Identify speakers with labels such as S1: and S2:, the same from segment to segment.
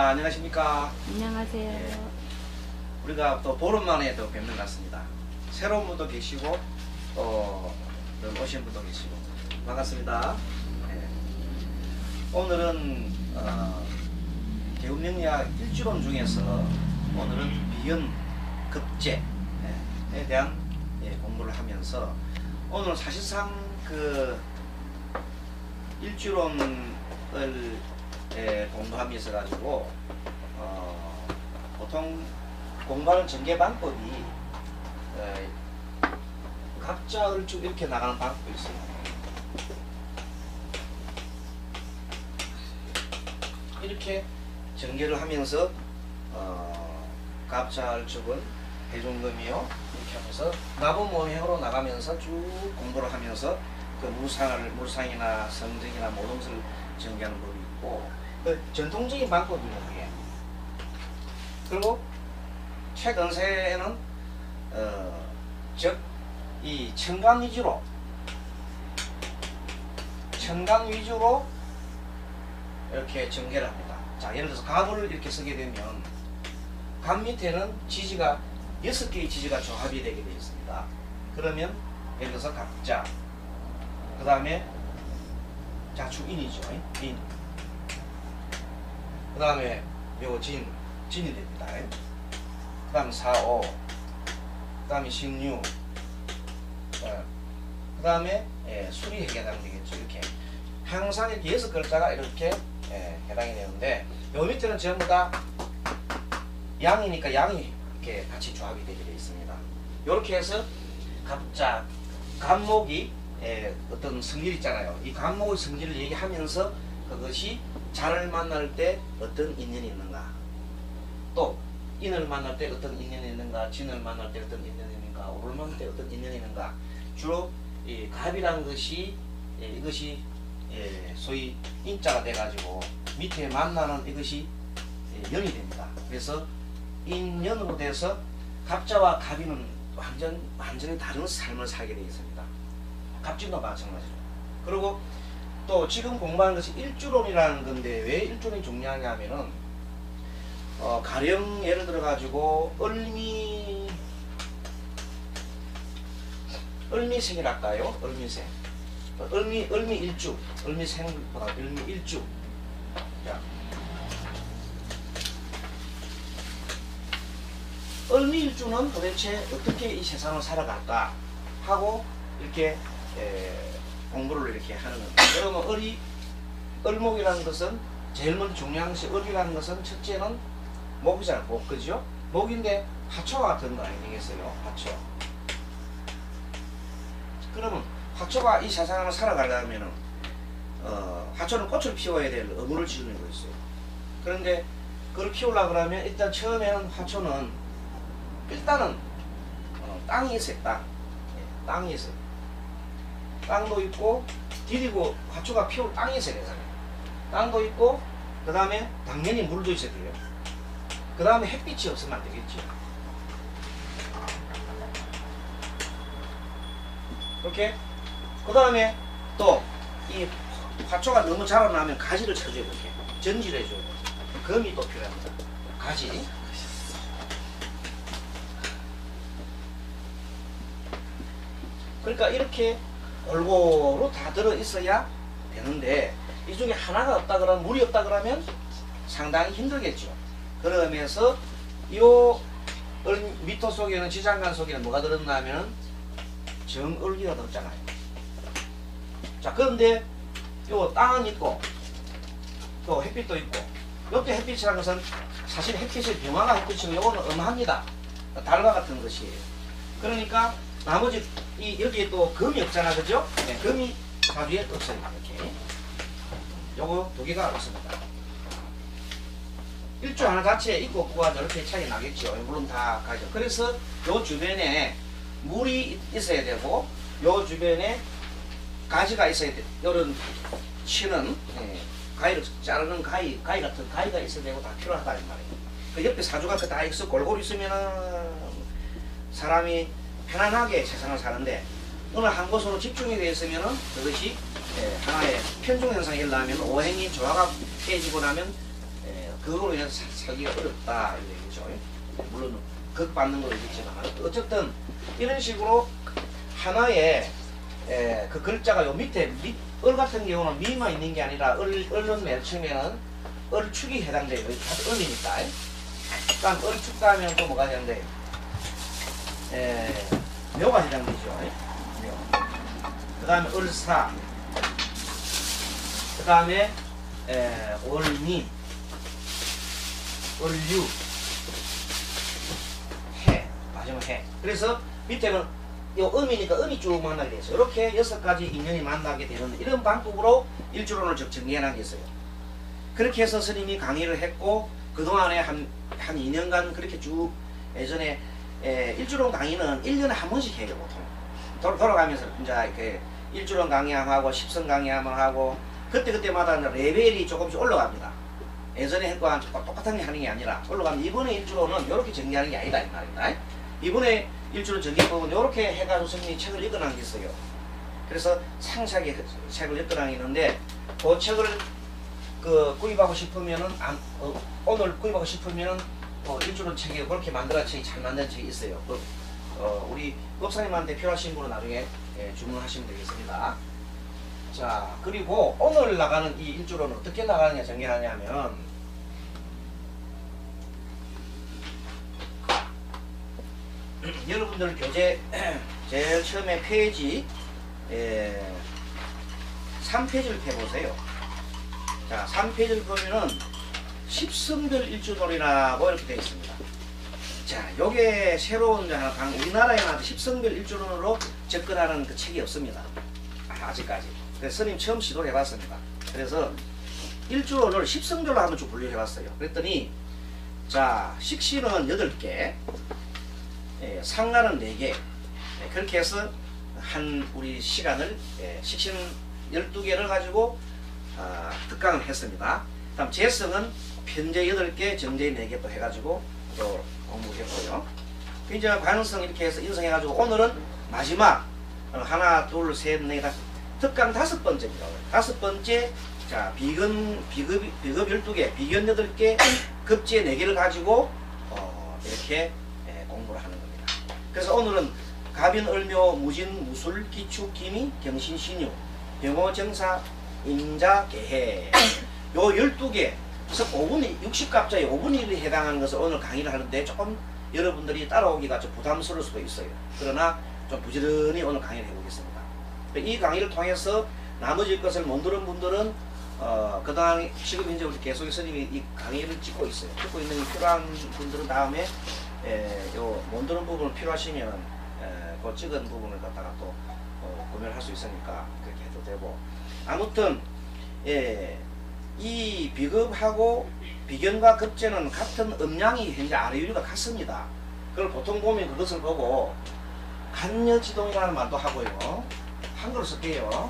S1: 자, 안녕하십니까.
S2: 안녕하세요.
S1: 예, 우리가 또 보름 만에 또 뵙는 것 같습니다. 새로운 분도 계시고 또 오신 분도 계시고 반갑습니다. 예, 오늘은 개운명리학 일주론 중에서 오늘은 비연 급제에 대한 공부를 하면서 오늘 사실상 그 일주론을 공부함이 있어가지고 보통 공부하는 전개 방법이 각자를 쭉 이렇게 나가는 방법이 있어요. 이렇게 전개를 하면서 갑자을축은 해종금이요 이렇게 하면서 나부모행으로 나가면서 쭉 공부를 하면서 그 물상이나 성정이나 모든 것을 전개하는 법이 있고 그 전통적인 방법이에요. 그게. 그리고 최근세에는 즉 이 청강 위주로 이렇게 전개를 합니다. 자, 예를 들어서 갑을 이렇게 쓰게 되면 갑 밑에는 지지가 6개의 지지가 조합이 되게 되어 있습니다. 그러면 예를 들어서 갑자, 그 다음에 자축인이죠. 인. 그 다음에 요 진이 됩니다. 그 다음에 사오, 그 다음에 신유, 그 다음에 술이 해당이 되겠죠. 이렇게 항상 이렇게 6글자가 이렇게 해당이 되는데 요 밑에는 전부 다 양이니까 양이 이렇게 같이 조합이 되게 되어 있습니다. 이렇게 해서 갑자, 갑목이 어떤 성질 있잖아요. 이 갑목의 성질을 얘기하면서 그것이 자를 만날 때 어떤 인연이 있는가, 또 인을 만날 때 어떤 인연이 있는가, 진을 만날 때 어떤 인연이 있는가, 오를 만날 때 어떤 인연이 있는가. 주로 이 갑이라는 것이 이것이 소위 인자가 돼가지고 밑에 만나는 이것이 연이 됩니다. 그래서 인연으로 돼서 갑자와 갑이는 완전히 다른 삶을 살게 되어 있습니다. 갑진도 마찬가지로. 그리고 또 지금 공부하는 것이 일주론이라는 건데 왜 일주론이 중요하냐 하면은 가령 예를 들어 가지고 을미생이랄까요? 을미생. 을미일주. 을미생보다 을미일주. 자. 을미일주는 도대체 어떻게 이 세상을 살아갈까 하고 이렇게 공부를 이렇게 하는 겁니다. 그러면 을목이라는 것은 제일 먼저 중요한 것이 을이라는 것은 첫째는 목이잖아요. 목, 그죠? 목인데 화초와 같은 거 아니겠어요? 화초. 그러면 화초가 이 세상을 살아가려면은 화초는 꽃을 피워야 될 의무를 지니고 있어요. 그런데 그걸 피우려고 그러면 일단 처음에는 화초는 일단은 땅이 있어요. 땅이 있어요. 땅도 있고 디디고 화초가 피울 땅이 있어야 되잖아요. 땅도 있고 그 다음에 당연히 물도 있어야 돼요. 그 다음에 햇빛이 없으면 안 되겠죠. 이렇게 그 다음에 또 이 화초가 너무 자라나면 가지를 쳐줘요. 이렇게 전지를 해줘요. 금이 또 필요합니다. 가지. 그러니까 이렇게 골고루 다 들어 있어야 되는데 이 중에 하나가 없다 그러면 물이 없다 그러면 상당히 힘들겠죠. 그러면서 요 미토 속에는 지장간 속에는 뭐가 들었냐면 정을기가 들었잖아요. 자, 그런데 요 땅은 있고 또 햇빛도 있고 요때 햇빛이라는 것은 사실 햇빛이 병화가 햇빛이고 요거는 음합니다. 달과 같은 것이에요. 그러니까 나머지 여기에 또 금이 없잖아, 그죠? 네, 금이 사주에 없어요. 이렇게 요거 두 개가 없습니다. 일주 하나 자체에 있고 없고가 이렇게 차이 나겠죠. 물론 다 가죠. 그래서 요 주변에 물이 있어야 되고 요 주변에 가지가 있어야 돼. 요런 치는 가위를 자르는 가위 같은 가위가 있어야 되고 다 필요하다 이 말이에요. 그 옆에 사주가 다 있어 골고루 있으면은 사람이 편안하게 세상을 사는데 어느 한 곳으로 집중이 되어 있으면은 그것이 하나의 편중 현상이 일어나면 오행이 조화가 깨지고 나면 그거로 인해서 살기가 어렵다 이런 얘기죠. 물론 극받는 것도 있지만 어쨌든 이런 식으로 하나의 그 글자가 요 밑에 을 같은 경우는 미만 있는 게 아니라 을은 맨 처음에는 을축이 해당돼요. 다시 을이니까. 그다음 을축 다음에는 또 뭐가 되는데 묘가 해당되죠. 묘. 그 다음에 을사, 그 다음에 월미, 을류, 해, 마지막 해. 그래서 밑에는 요 음이니까 음이 쭉 만나게 되죠. 이렇게 6가지 인연이 만나게 되는 이런 방법으로 일주론을 정리해 게 있어요. 그렇게 해서 스님이 강의를 했고 그동안에 한 2년간 그렇게 쭉 예전에 일주론 강의는 1년에 한 번씩 해요. 보통 돌아가면서 이제 이렇게 일주론 강의하고 십선 강의하고 그때마다 레벨이 조금씩 올라갑니다. 예전에 했고 똑같은 게 하는 게 아니라 올라가면 이번에 일주론은 이렇게 정리하는 게 아니다 이 말입니다. 이번에 일주론 정리법은 이렇게 해가지고 스님이 책을 읽어놓은 게 있어요. 그래서 상세하게 책을 읽어놓은 게 있는데 그 책을 구입하고 싶으면은 오늘 구입하고 싶으면은 일주론 책이 그렇게 만들어진 책이 잘 만든 책이 있어요. 우리 법사님한테 필요하신 분은 나중에 주문하시면 되겠습니다. 자, 그리고 오늘 나가는 이 일주론은 어떻게 나가느냐 정리하냐면 여러분들 교재 제일 처음에 페이지 3페이지를 펴보세요. 자, 3페이지를 보면은 십성별 일주론이라고 이렇게 되어 있습니다. 자, 요게 새로운 우리나라에는 십성별 일주론으로 접근하는 그 책이 없습니다. 아직까지. 그래서 스님 처음 시도를 해봤습니다. 그래서 일주론을 십성별로 한번 쭉 분류해봤어요. 그랬더니 자, 식신은 8개, 상간은 4개, 그렇게 해서 우리 시간을 식신 12개를 가지고 특강을 했습니다. 다음 재성은 편제 8개, 정제 4개 또 해가지고 또 공부했고요. 이제 관성 이렇게 해서 인성해가지고 오늘은 마지막 하나, 둘, 셋, 넷, 다섯 특강 5번째입니다. 5번째 자 비급 12개, 비견 8개, 급제 4개를 가지고 이렇게 공부를 하는 겁니다. 그래서 오늘은 가변, 을묘, 무진, 무술, 기축, 기미, 경신, 신유, 병호, 정사, 임자, 개해 요 12개 그래서 5분이 60갑자에 5분이 해당하는 것을 오늘 강의를 하는데 조금 여러분들이 따라오기가 좀 부담스러울 수도 있어요. 그러나 좀 부지런히 오늘 강의를 해보겠습니다. 이 강의를 통해서 나머지 것을 못 들은 분들은 그동안 지금 현재 우리 계속 스님이 이 강의를 찍고 있어요. 찍고 있는 필요한 분들은 다음에 요 못 들은 부분을 필요하시면 그 찍은 부분을 갖다가 또 구매를 할 수 있으니까 그렇게 해도 되고 아무튼 이 비급하고 비견과 급제는 같은 음량이 현재 아래유리가 같습니다. 그걸 보통 보면 그것을 보고 간여지동이라는 말도 하고요. 한글로 쓸게요.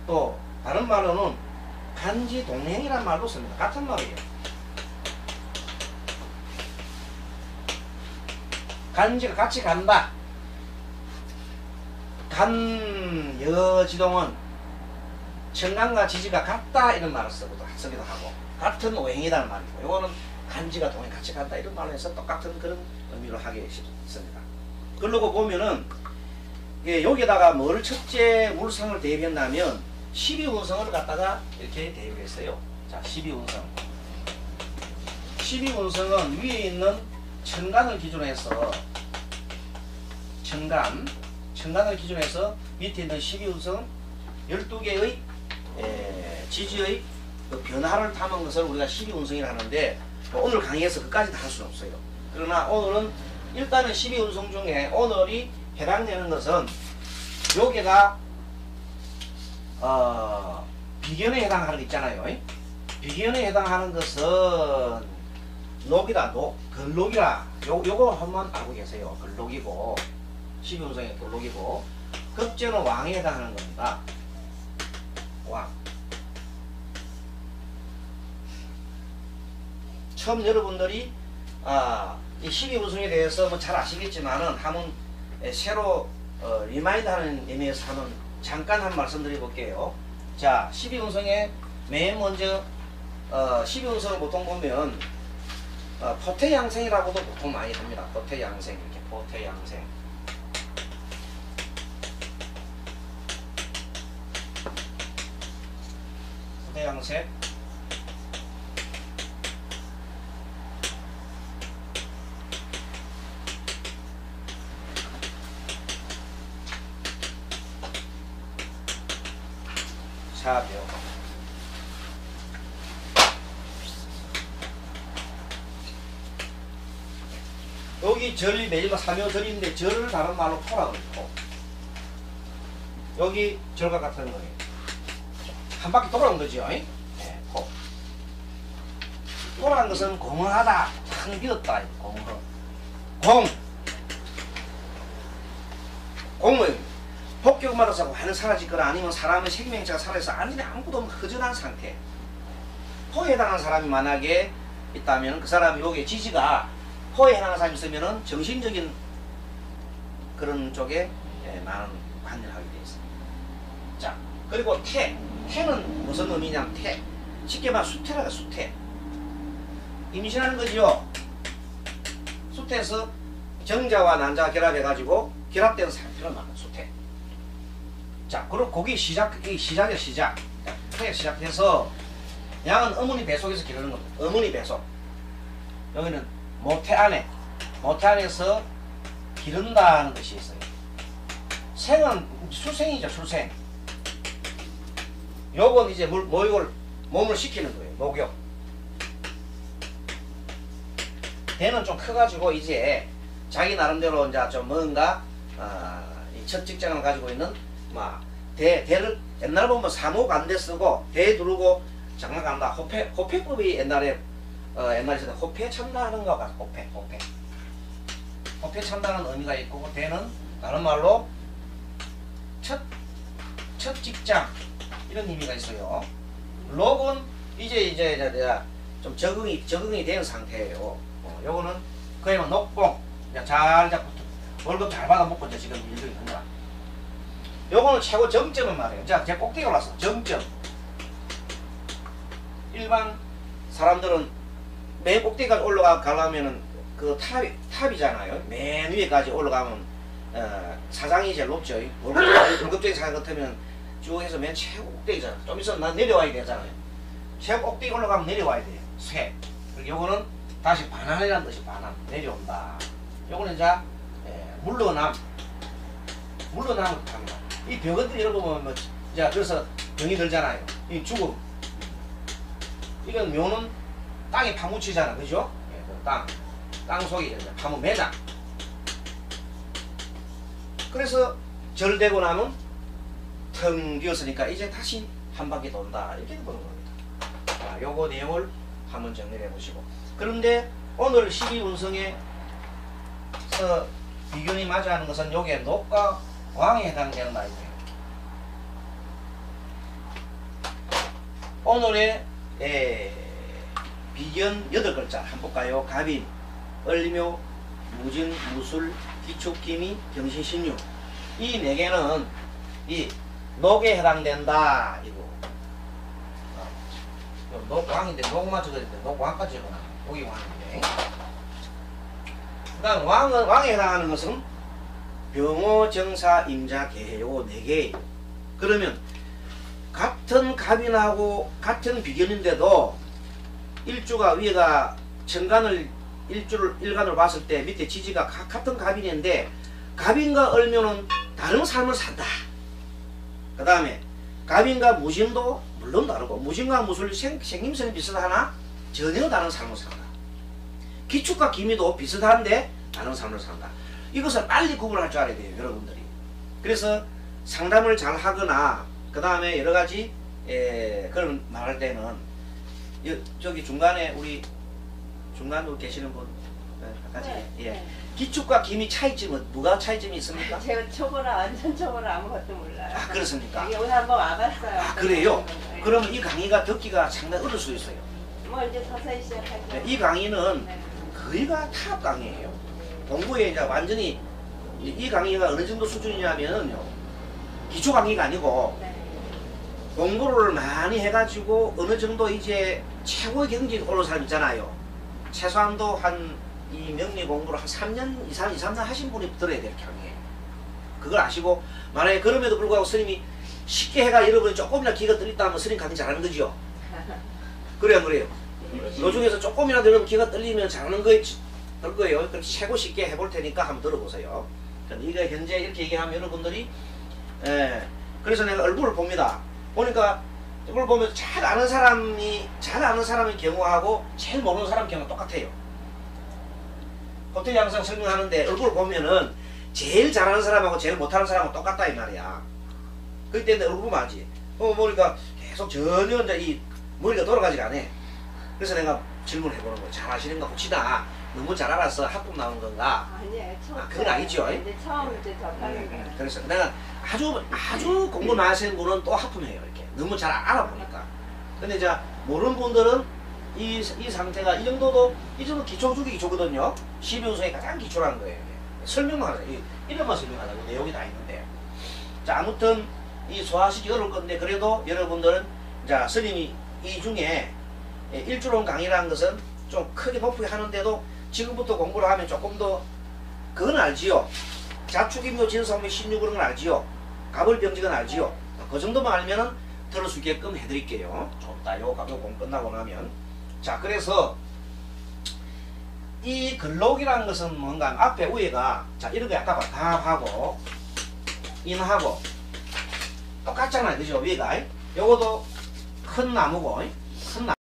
S1: 또 다른 말로는 간지동행이라는 말도 씁니다. 같은 말이에요. 간지가 같이 간다. 간여지동은 청간과 지지가 같다 이런 말을 쓰기도 하고 같은 오행이라는 말이고 이거는 간지가 동행 같이 간다 이런 말로 해서 똑같은 그런 의미로 하게 있습니다. 그러고 보면은 여기다가 뭘 첫째 물성을 대입한다면 12운성을 갖다가 이렇게 대입했어요. 자, 12운성. 12운성은 위에 있는 청간을 기준으로 해서 청간을 기준으로 해서 밑에 있는 12운성 12개의 지지의 그 변화를 담은 것을 우리가 12운성이라 하는데 오늘 강의에서 그까지 다 할 수는 없어요. 그러나 오늘은 일단은 12운성 중에 오늘이 해당되는 것은 여기가 비견에 해당하는 거 있잖아요. 비견에 해당하는 것은 녹이다, 근록이라 요거 한번 알고 계세요. 근록이고 12운성의 근록이고 급제는 왕에 해당하는 겁니다. 왕. 처음 여러분들이 이 12운성에 대해서 뭐 잘 아시겠지만은 한번 새로 리마인드하는 의미에서 한번 잠깐 한 말씀 드려볼게요. 자, 12운성에 맨 먼저 12운성을 보통 보면 포태양생이라고도 보통 많이 합니다. 포태양생 이렇게 포태양생. 포태양생. 사묘. 여기 절이 매일과 사묘절인데 절을 다른 말로 토라고 있고 여기 절과 같은 거예요. 한 바퀴 돌아온 거죠. 네, 토. 토라는 것은 공허하다, 탁 비었다. 공허. 공은 폭격받아서 완전 사라지거나 아니면 사람의 생명체가 살아서 안에 아무것도 없는 허전한 상태. 포에 해당한 사람이 만약에 있다면 그 사람이 여기에 지지가 포에 해당한 사람이 있으면은 정신적인 그런 쪽에 많은 관여를 하게 되어 있습니다. 자, 그리고 태는 무슨 의미냐면 쉽게 말하면 수태라가 수태. 임신하는 거지요. 수태에서 정자와 난자가 결합해가지고 결합된 상태를 말하는 수태. 자, 그리고 거기 시작이야, 시작. 태에 시작해서 양은 어머니 배속에서 기르는 겁니다. 어머니 배속. 여기는 모태 안에서 기른다는 것이 있어요. 생은 출생이죠, 출생. 요건 이제 목욕을, 몸을 식히는 거예요, 목욕. 대는 좀 커가지고 이제 자기 나름대로 이제 좀 뭔가 첫 직장을 가지고 있는 대를 옛날 보면 사목 안 대 쓰고 대 두르고 장난 간다. 호패법이 옛날에 있었는데 호패 찬다는 거 같아. 호패 찬다는 의미가 있고 대는 다른 말로 첫 직장 이런 의미가 있어요. 록은 이제 좀 적응이 된 상태예요. 요거는 그야말로 녹봉 잘 잡고 월급 잘 받아 먹고 이제 지금 일도 있는 거야. 요거는 최고 정점은 말이에요. 자, 제 꼭대기 올랐어. 정점. 일반 사람들은 맨 꼭대기까지 올라가려면은 그 탑이잖아요. 맨 위에까지 올라가면 사장이 제일 높죠. 월급적인 사장 같으면 쭉 해서 맨 최고 꼭대기잖아. 좀 있으면 난 내려와야 되잖아요. 최고 꼭대기 올라가면 내려와야 돼요. 쇠. 그리고 요거는 다시 반환이라는 뜻이 반환. 내려온다. 요거는 이제 물러남을 합니다. 이 병원들 여러분 보면 이제 그래서 병이 들잖아요. 이 죽음. 이건 묘는 땅에 파묻히잖아, 그죠? 땅 속에 이제 파묻 매장. 그래서 절되고 나면 텅 비었으니까 이제 다시 한 바퀴 돈다 이렇게 보는 겁니다. 자, 요거 내용을 한번 정리를 해보시고. 그런데 오늘 12운성에서 비견이 맞이하는 것은 요게 녹과 왕에 해당되는 말이에요. 오늘의 비견 8글자 한번 볼까요? 갑인, 을묘, 무진, 무술, 기축, 기미, 경신, 신유. 이 4개는 이 녹에 해당된다. 이거 녹왕인데 녹만 적어있는데 녹왕까지 적어놔. 녹이 왕인데. 그 다음 왕에 해당하는 것은 병호, 정사, 임자, 계해. 요거 4개예요. 그러면 같은 갑인하고 같은 비견인데도 일주가 위에가 천간을 일간을 봤을 때 밑에 지지가 같은 갑인인데 갑인과 을묘는 다른 삶을 산다. 그 다음에 갑인과 무신도 물론 다르고 무신과 무술이 생김새는 비슷하나 전혀 다른 삶을 산다. 기축과 기미도 비슷한데 다른 삶을 산다. 이것을 빨리 구분할 줄 알아야 돼요, 여러분들이. 그래서 상담을 잘 하거나 그 다음에 여러가지 그런 말할 때는 저기 중간에 우리 중간으로 계시는 분 같이 예. 기축과 기미 차이점은 뭐가 차이점이 있습니까?
S2: 제가 초보라 완전 초보라 아무것도 몰라요.
S1: 아, 그렇습니까?
S2: 여기 오늘 한번 와봤어요.
S1: 아, 그래요? 그러면 이 강의가 듣기가 상당히 어려울 수 있어요.
S2: 뭐 이제 서서히 시작하죠.
S1: 네, 이 강의는
S2: 네.
S1: 거의가 탑 강의예요. 공부에 이제 완전히 이 강의가 어느 정도 수준이냐면요, 기초 강의가 아니고
S2: 네.
S1: 공부를 많이 해가지고 어느 정도 이제 최고의 경지에 올라온 사람 있잖아요. 최소한도 이 명리 공부를 한 3년 이상, 2, 3년 하신 분이 들어야 될 경우에 그걸 아시고 만약에 그럼에도 불구하고 스님이 쉽게 해가 여러분이 조금이나 기가 떨린다 하면 스님 강의 잘하는 거죠. 그래요, 안 그래요? 그 중에서 조금이라도 여러분 기가 떨리면 잘하는 거예요. 그럼 최고 쉽게 해볼 테니까 한번 들어보세요. 이거 현재 이렇게 얘기하면 여러분들이 그래서 내가 얼굴을 봅니다. 보니까 얼굴 보면 잘 아는 사람의 경우하고 제일 모르는 사람 경우가 똑같아요. 호텔이 항상 설명하는데 얼굴을 보면은 제일 잘하는 사람하고 제일 못하는 사람하고 똑같다 이 말이야. 그렇기 때문에 얼굴 보면 알지. 보니까 계속 전혀 이제 이 머리가 돌아가지가 않아. 그래서 내가 질문을 해보는 거야. 잘 아시는가 혹시나 너무 잘 알아서 하품 나온 건가?
S2: 아니에요. 처음.
S1: 그건 아니죠.
S2: 이제 처음 이제 접하는 거예요.
S1: 그래서 내가 아주 공부 많이 하시는 분은 또 하품해요. 이렇게 너무 잘 알아보니까. 근데 이제 모르는 분들은 이 상태가 이 정도 기초 중에 기초거든요. 12운성이 가장 기초라는 거예요. 설명만 하자. 이름만 설명하자고 내용이 다 있는데. 자, 아무튼 이 소화시키기 어려울 건데 그래도 여러분들은 자 스님이 이 중에 일주론 강의라는 것은 좀 크게 높게 하는데도 지금부터 공부를 하면 조금 더 그건 알지요. 자축임묘 진성미 16 그런 건 알지요. 가벌병직은 알지요. 그 정도만 알면은 들을 수 있게끔 해드릴게요. 좋다. 요 공부 끝나고 나면. 자, 그래서 이 근록이라는 것은 뭔가 앞에 위에가 자 이런 거 약간 답하고 인하고 똑같잖아요. 그죠? 위에가 요것도 큰 나무고